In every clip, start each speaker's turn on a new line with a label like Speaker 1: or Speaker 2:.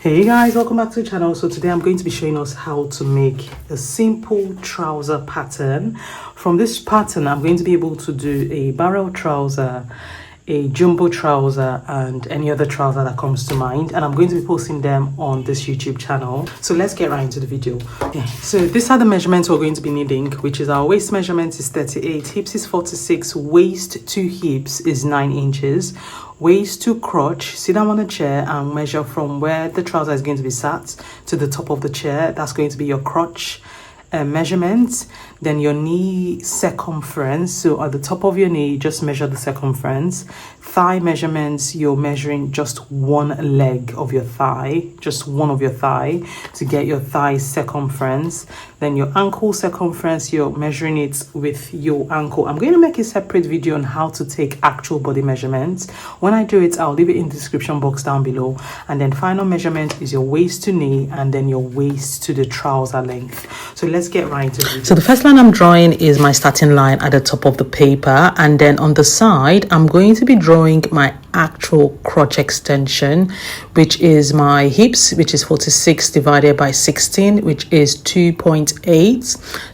Speaker 1: Hey guys, welcome back to the channel. So today I'm going to be showing us how to make a simple trouser pattern. From this pattern I'm going to be able to do a barrel trouser, a jumbo trouser, and any other trouser that comes to mind, and I'm going to be posting them on this YouTube channel. So let's get right into the video. Okay, so these are the measurements we're going to be needing, which is our waist measurement is 38, hips is 46, waist to hips is 9 inches, waist to crotch. Sit down on a chair and measure from where the trouser is going to be sat to the top of the chair. That's going to be your crotch measurement. Then your knee circumference, so at the top of your knee just measure the circumference. Thigh measurements, you're measuring just one leg of your thigh, just one of your thigh to get your thigh circumference. Then your ankle circumference, you're measuring it with your ankle. I'm going to make a separate video on how to take actual body measurements. When I do it, I'll leave it in the description box down below. And then final measurement is your waist to knee and then your waist to the trouser length. So let's get right into it. So the first line I'm drawing is my starting line at the top of the paper, and then on the side I'm going to be drawing my actual crotch extension, which is my hips, which is 46 divided by 16, which is 2.8.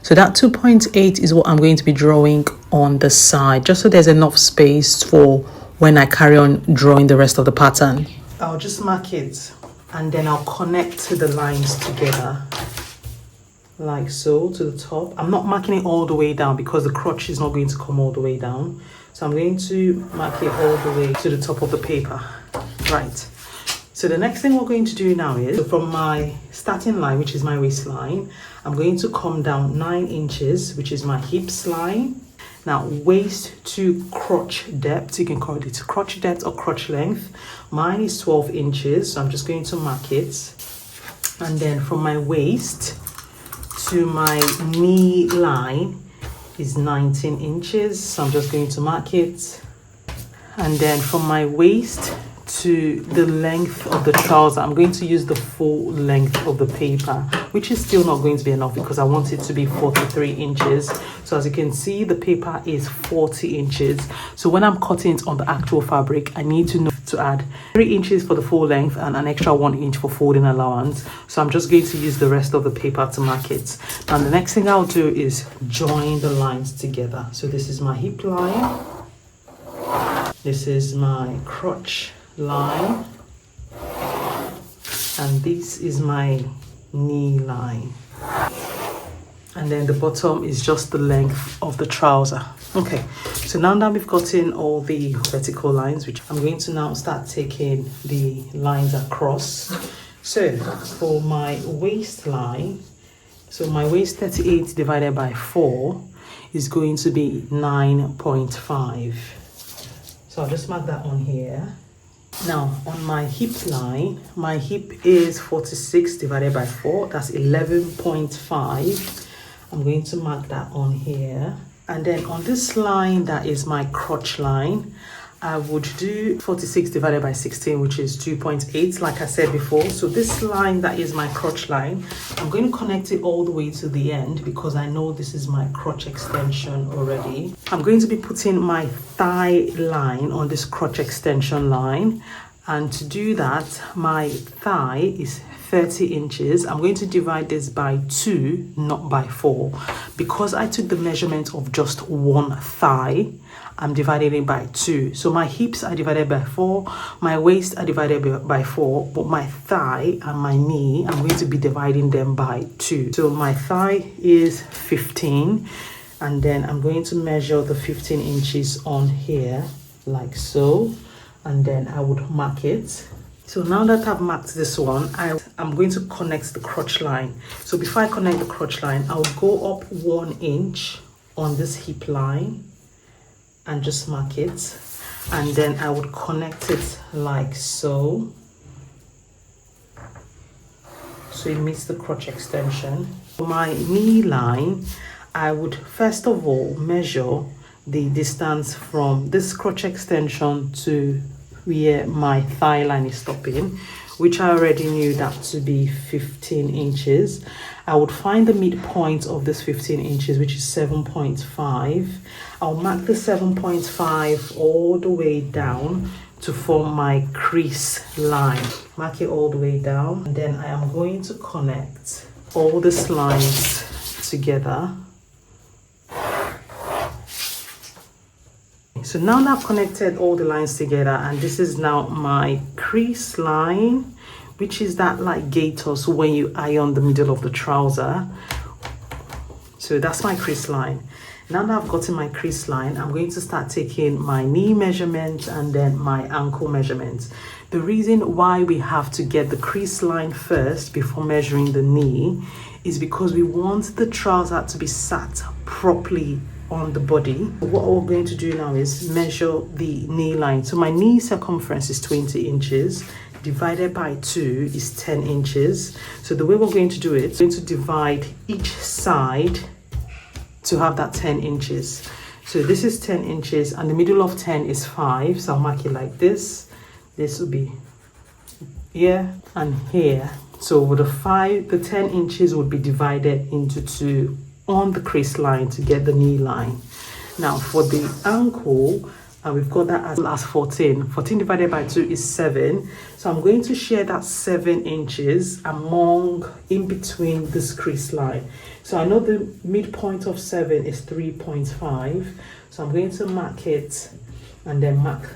Speaker 1: so that 2.8 is what I'm going to be drawing on the side, just so there's enough space for when I carry on drawing the rest of the pattern. I'll just mark it and then I'll connect the lines together like so to the top. I'm not marking it all the way down because the crotch is not going to come all the way down, so I'm going to mark it all the way to the top of the paper. Right, so the next thing we're going to do now is, so from my starting line, which is my waistline, I'm going to come down 9 inches, which is my hips line. Now waist to crotch depth, you can call it crotch depth or crotch length. Mine is 12 inches, so I'm just going to mark it. And then from my waist to my knee line is 19 inches, so I'm just going to mark it. And then from my waist to the length of the trouser, I'm going to use the full length of the paper, which is still not going to be enough because I want it to be 43 inches. So as you can see, the paper is 40 inches. So when I'm cutting it on the actual fabric, I need to know to add 3 inches for the full length and an extra 1 inch for folding allowance. So I'm just going to use the rest of the paper to mark it. And the next thing I'll do is join the lines together. So this is my hip line, this is my crotch line, and this is my knee line, and then the bottom is just the length of the trouser. Okay, so now that we've gotten all the vertical lines, which I'm going to now start taking the lines across. So for my waistline, so my waist 38 divided by 4 is going to be 9.5. So I'll just mark that on here. Now on my hip line, my hip is 46 divided by 4, that's 11.5. I'm going to mark that on here. And then on this line, that is my crotch line, I would do 46 divided by 16, which is 2.8, like I said before. So this line, that is my crotch line, I'm going to connect it all the way to the end because I know this is my crotch extension already. I'm going to be putting my thigh line on this crotch extension line. And to do that, my thigh is 30 inches. I'm going to divide this by 2, not by 4. Because I took the measurement of just one thigh, I'm dividing it by 2. So my hips are divided by 4, my waist are divided by 4, but my thigh and my knee, I'm going to be dividing them by 2. So my thigh is 15, and then I'm going to measure the 15 inches on here, like so, and then I would mark it. So now that I've marked this one, I'm going to connect the crotch line. So before I connect the crotch line, I'll go up 1 inch on this hip line and just mark it, and then I would connect it like so, so it meets the crotch extension. For my knee line, I would first of all measure the distance from this crotch extension to where my thigh line is stopping, which I already knew that to be 15 inches. I would find the midpoint of this 15 inches, which is 7.5. I'll mark the 7.5 all the way down to form my crease line. Mark it all the way down, and then I am going to connect all these lines together. So now that I've connected all the lines together, and this is now my crease line, which is that like gaiter, so when you iron the middle of the trouser. So that's my crease line. Now that I've gotten my crease line, I'm going to start taking my knee measurement and then my ankle measurement. The reason why we have to get the crease line first before measuring the knee is because we want the trouser to be sat properly on the body. What we're going to do now is measure the knee line. So my knee circumference is 20 inches. Divided by 2 is 10 inches. So the way we're going to do it, we're going to divide each side to have that 10 inches. So this is 10 inches and the middle of 10 is 5. So I'll mark it like this. This will be here and here. So with the 10 inches would be divided into 2 on the crease line to get the knee line. Now for the ankle, we've got that as 14. 14 divided by 2 is 7. So I'm going to share that 7 inches in between this crease line. So I know the midpoint of 7 is 3.5. So I'm going to mark it and then mark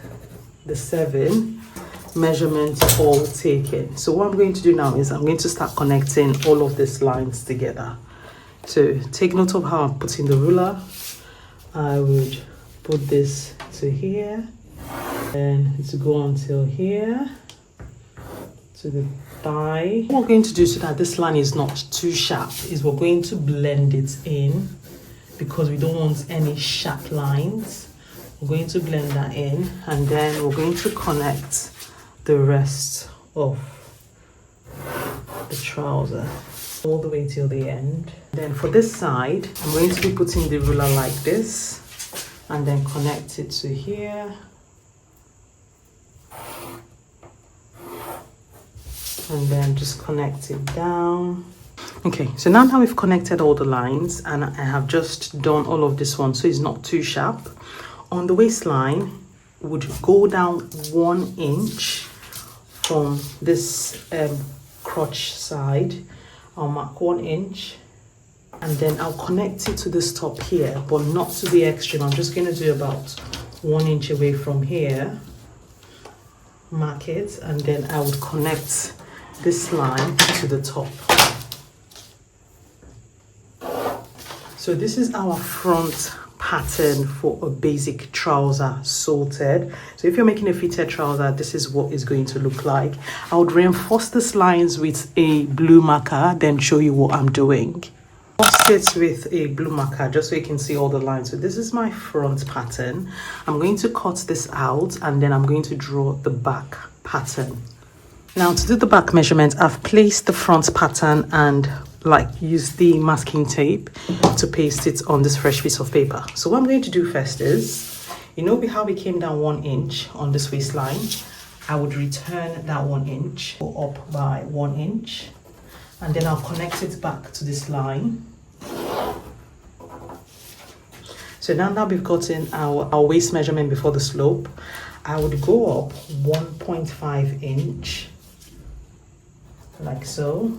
Speaker 1: the 7 measurements all taken. So what I'm going to do now is I'm going to start connecting all of these lines together. So take note of how I'm putting the ruler. I would put this to here and to go until here to the thigh. What we're going to do so that this line is not too sharp is we're going to blend it in, because we don't want any sharp lines. We're going to blend that in, and then we're going to connect the rest of the trouser all the way till the end. Then for this side, I'm going to be putting the ruler like this and then connect it to here. And then just connect it down. Okay, so now that we've connected all the lines and I have just done all of this one so it's not too sharp, on the waistline would go down 1 inch from this crotch side. I'll mark 1 inch and then I'll connect it to this top here, but not to the extreme. I'm just going to do about 1 inch away from here. Mark it, and then I would connect this line to the top. So this is our front pattern for a basic trouser sorted. So if you're making a fitted trouser, this is what it's going to look like. I would reinforce these lines with a blue marker, then show you what I'm doing. It with a blue marker just so you can see all the lines. So this is my front pattern. I'm going to cut this out and then I'm going to draw the back pattern. Now to do the back measurement, I've placed the front pattern and use the masking tape to paste it on this fresh piece of paper. So what I'm going to do first is, you know how we came down 1 inch on this waistline? I would return that 1 inch, go up by 1 inch, and then I'll connect it back to this line. So now that we've gotten our waist measurement before the slope, I would go up 1.5 inch, like so.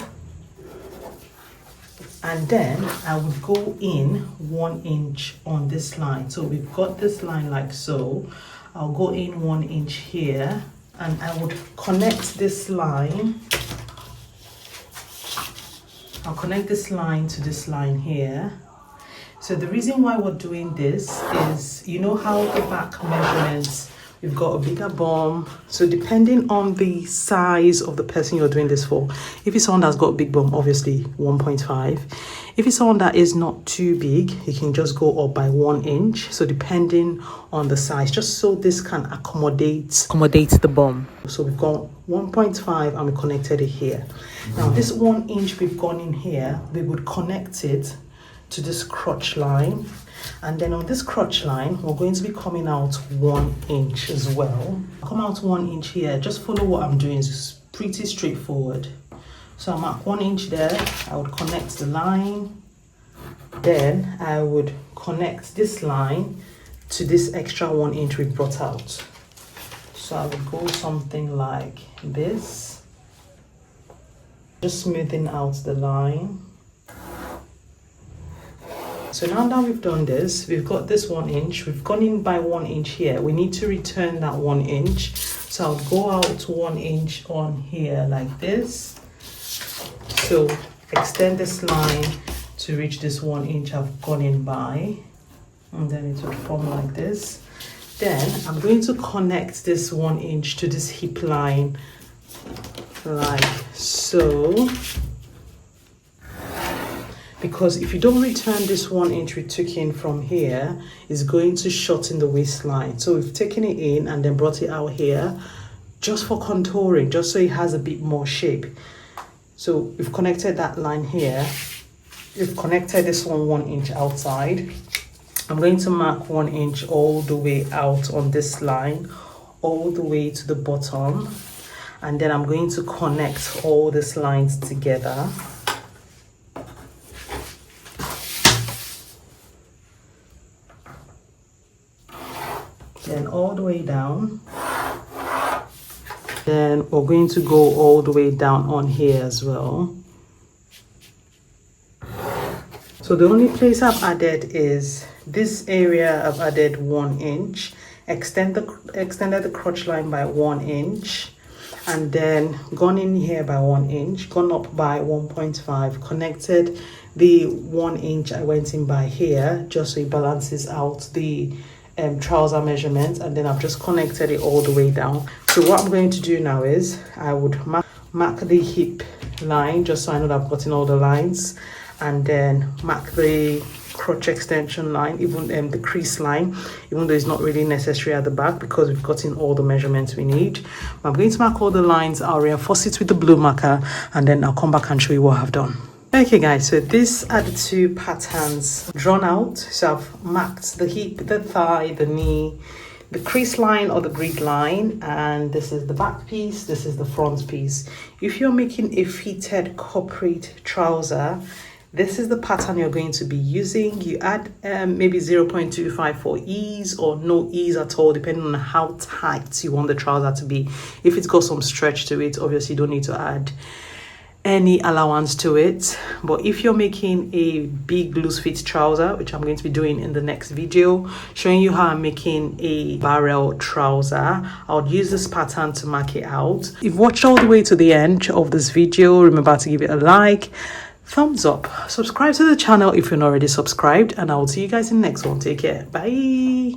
Speaker 1: And then I would go in 1 inch on this line. So we've got this line like so. I'll go in 1 inch here and I would connect this line. I'll connect this line to this line here. So the reason why we're doing this is, you know how the back measurements, we've got a bigger bum. So depending on the size of the person you're doing this for, if it's someone that's got a big bum, obviously 1.5. If it's someone that is not too big, you can just go up by 1 inch. So depending on the size, just so this can accommodate the bum. So we've got 1.5 and we connected it here. Now this 1 inch we've gone in here, we would connect it to this crotch line, and then on this crotch line we're going to be coming out 1 inch as well. Come out 1 inch here. Just follow what I'm doing. It's pretty straightforward. So I'm at 1 inch there. I would connect the line, then I would connect this line to this extra 1 inch we brought out. So I would go something like this, just smoothing out the line. So now that we've done this, we've got this 1 inch, we've gone in by 1 inch here. We need to return that 1 inch. So I'll go out 1 inch on here like this. So extend this line to reach this 1 inch I've gone in by. And then it will form like this. Then I'm going to connect this 1 inch to this hip line like so. Because if you don't return this 1 inch we took in from here, it's going to shorten the waistline. So we've taken it in and then brought it out here just for contouring, just so it has a bit more shape. So we've connected that line here. We've connected this 1 inch outside. I'm going to mark 1 inch all the way out on this line, all the way to the bottom. And then I'm going to connect all these lines together. Then all the way down. Then we're going to go all the way down on here as well. So the only place I've added is this area. I've added 1 inch, extended the crotch line by 1 inch, and then gone in here by 1 inch, gone up by 1.5, connected the 1 inch I went in by here, just so it balances out the trouser measurement, and then I've just connected it all the way down. So what I'm going to do now is I would mark the hip line, just so I know that I've gotten all the lines, and then mark the crotch extension line, even the crease line, even though it's not really necessary at the back because we've gotten all the measurements we need. But I'm going to mark all the lines. I'll reinforce it with the blue marker, and then I'll come back and show you what I've done. Okay guys, so these are the 2 patterns drawn out. So I've marked the hip, the thigh, the knee, the crease line or the grid line, and this is the back piece, this is the front piece. If you're making a fitted corporate trouser, this is the pattern you're going to be using. You add maybe 0.25 for ease or no ease at all, depending on how tight you want the trouser to be. If it's got some stretch to it, obviously you don't need to add any allowance to it. But if you're making a big loose fit trouser, which I'm going to be doing in the next video, showing you how I'm making a barrel trouser, I'll use this pattern to mark it out. If you've watched all the way to the end of this video, remember to give it a like, thumbs up, subscribe to the channel if you're not already subscribed, and I'll see you guys in the next one. Take care, bye.